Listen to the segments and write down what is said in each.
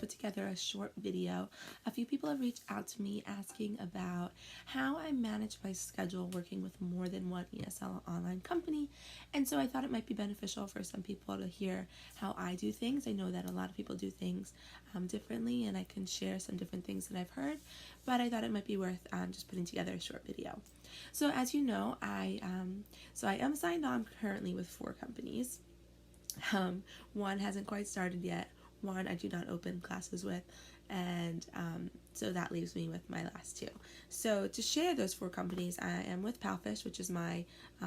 put together a short video. A few people have reached out to me asking about how I manage my schedule working with more than one ESL online company, and so I thought it might be beneficial for some people to hear how I do things. I know that a lot of people do things differently, and I can share some different things that I've heard, but I thought it might be worth just putting together a short video. So as you know, I am signed on currently with 4 companies. One hasn't quite started yet. One I do not open classes with, and so that leaves me with my last 2. So to share those 4 companies, I am with Palfish, which is my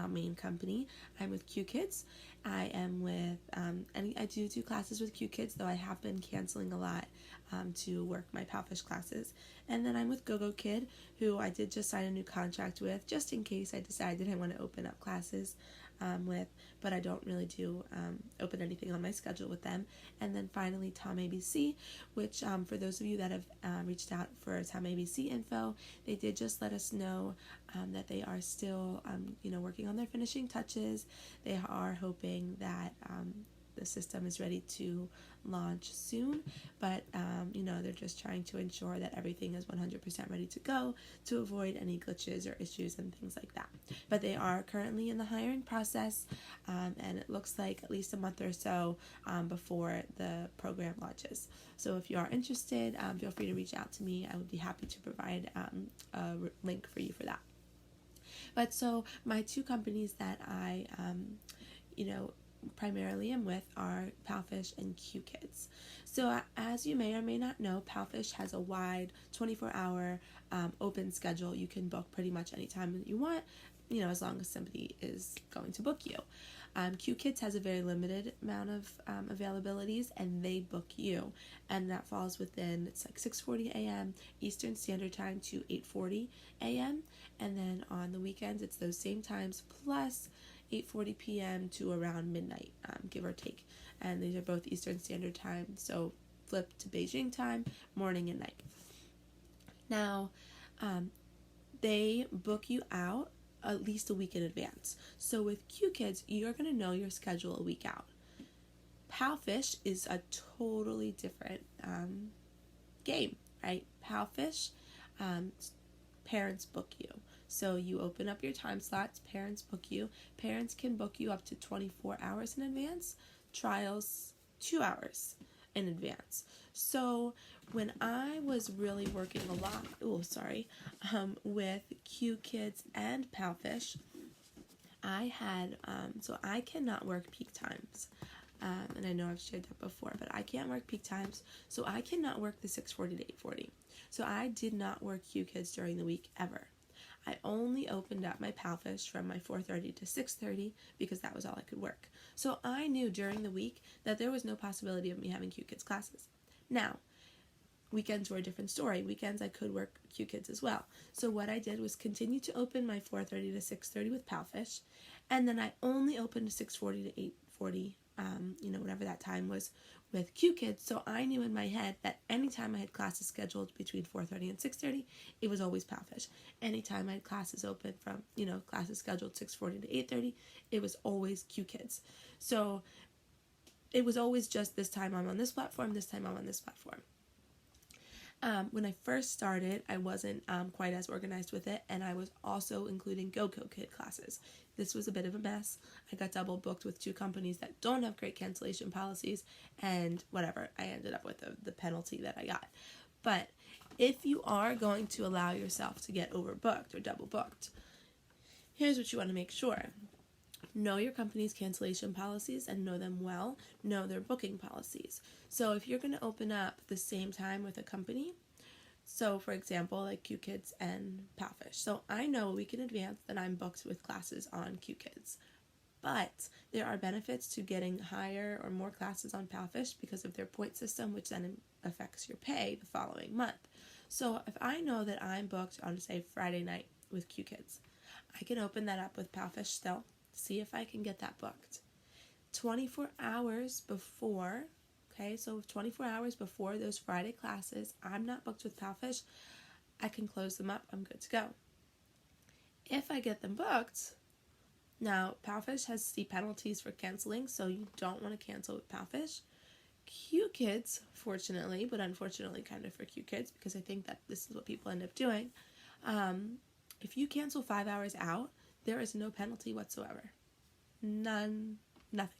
main company. I'm with QKids. I am with, and I do classes with QKids, though I have been canceling a lot to work my Palfish classes. And then I'm with GoGo Kid, who I did just sign a new contract with, just in case I decided I want to open up classes with, but I don't really do open anything on my schedule with them. And then finally Tom ABC, which for those of you that have reached out for Tom ABC info, they did just let us know that they are still working on their finishing touches. They are hoping that the system is ready to launch soon, but they're just trying to ensure that everything is 100% ready to go to avoid any glitches or issues and things like that. But they are currently in the hiring process, and it looks like at least a month or so before the program launches. So if you are interested, feel free to reach out to me. I would be happy to provide a link for you for that. But so my 2 companies that I primarily am with are Palfish and QKids. So as you may or may not know, Palfish has a wide 24-hour open schedule. You can book pretty much anytime that you want, as long as somebody is going to book you. QKids has a very limited amount of availabilities, and they book you, and that falls within, it's like 6:40 a.m. Eastern Standard Time to 8:40 a.m. and then on the weekends it's those same times plus 8:40 p.m. to around midnight, give or take. And these are both Eastern Standard Time, so flip to Beijing time, morning and night. Now, they book you out at least a week in advance. So with QKids, you're going to know your schedule a week out. Palfish is a totally different game, right? Palfish, parents book you. So you open up your time slots, parents book you. Parents can book you up to 24 hours in advance, trials 2 hours in advance. So when I was really working a lot, with QKids and Palfish, I had, so I cannot work peak times. And I know I've shared that before, but I can't work peak times, so I cannot work the 6:40 to 8:40. So I did not work QKids during the week ever. I only opened up my Palfish from my 4:30 to 6:30 because that was all I could work. So I knew during the week that there was no possibility of me having QKids classes. Now, weekends were a different story. Weekends I could work QKids as well. So what I did was continue to open my 4:30 to 6:30 with Palfish, and then I only opened 6:40 to 8:40, whatever that time was, with QKids. So I knew in my head that anytime I had classes scheduled between 4:30 and 6:30, it was always Palfish. Anytime I had classes open from, classes scheduled 6:40 to 8:30, it was always QKids. So it was always just this time I'm on this platform, this time I'm on this platform. When I first started, I wasn't quite as organized with it, and I was also including GoGo Kid classes. This was a bit of a mess. I got double booked with 2 companies that don't have great cancellation policies, and whatever, I ended up with the penalty that I got. But if you are going to allow yourself to get overbooked or double booked, here's what you want to make sure. Know your company's cancellation policies and know them well. Know their booking policies. So if you're going to open up the same time with a company, so for example, like QKids and Palfish. So I know a week in advance that I'm booked with classes on QKids. But there are benefits to getting higher or more classes on Palfish because of their point system, which then affects your pay the following month. So if I know that I'm booked on, say, Friday night with QKids, I can open that up with Palfish still. See if I can get that booked. 24 hours before, so 24 hours before those Friday classes, I'm not booked with Palfish, I can close them up, I'm good to go. If I get them booked, now Palfish has steep penalties for canceling, so you don't want to cancel with Palfish. Q Kids, fortunately, but unfortunately kind of for Q Kids, because I think that this is what people end up doing, if you cancel 5 hours out, there is no penalty whatsoever. None, nothing.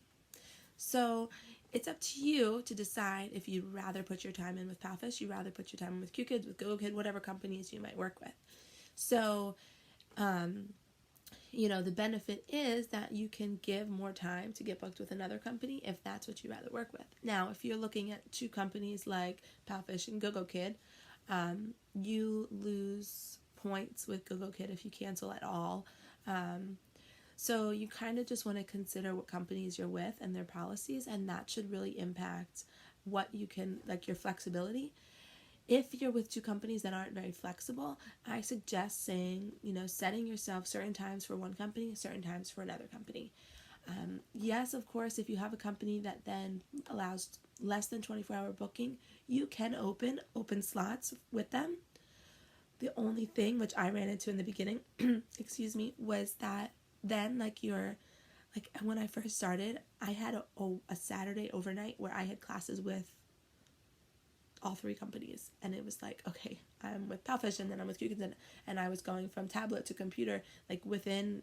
So it's up to you to decide if you'd rather put your time in with Palfish, you'd rather put your time in with Q Kids, with GoGoKid, whatever companies you might work with. So, the benefit is that you can give more time to get booked with another company if that's what you'd rather work with. Now, if you're looking at two companies like Palfish and GoGoKid, you lose points with GoGoKid if you cancel at all. So you kind of just want to consider what companies you're with and their policies, and that should really impact what you can, like your flexibility. If you're with two companies that aren't very flexible, I suggest saying, setting yourself certain times for one company, certain times for another company. Yes, of course, if you have a company that then allows less than 24-hour booking, you can open slots with them. The only thing, which I ran into in the beginning, was that then, when I first started, I had a Saturday overnight where I had classes with all three companies, and it was like, okay, I'm with Palfish and then I'm with QKids, and I was going from tablet to computer within,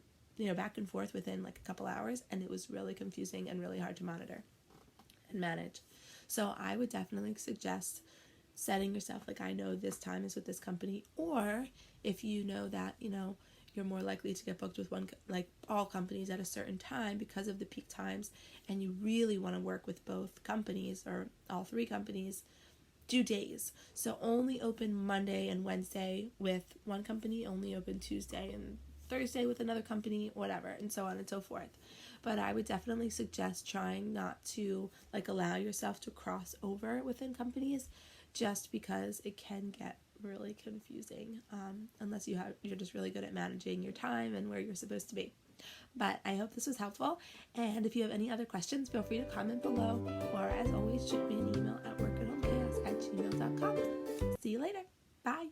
back and forth within a couple hours, and it was really confusing and really hard to monitor and manage. So I would definitely suggest setting yourself I know this time is with this company, or if you know that you're more likely to get booked with all companies at a certain time because of the peak times, and you really want to work with both companies or all three companies, do days. So only open Monday and Wednesday with one company, only open Tuesday and Thursday with another company, whatever, and so on and so forth. But I would definitely suggest trying not to allow yourself to cross over within companies, just because it can get really confusing unless you're just really good at managing your time and where you're supposed to be. But I hope this was helpful, and if you have any other questions, feel free to comment below, or as always, shoot me an email at workathomechaos@gmail.com. See you later. Bye.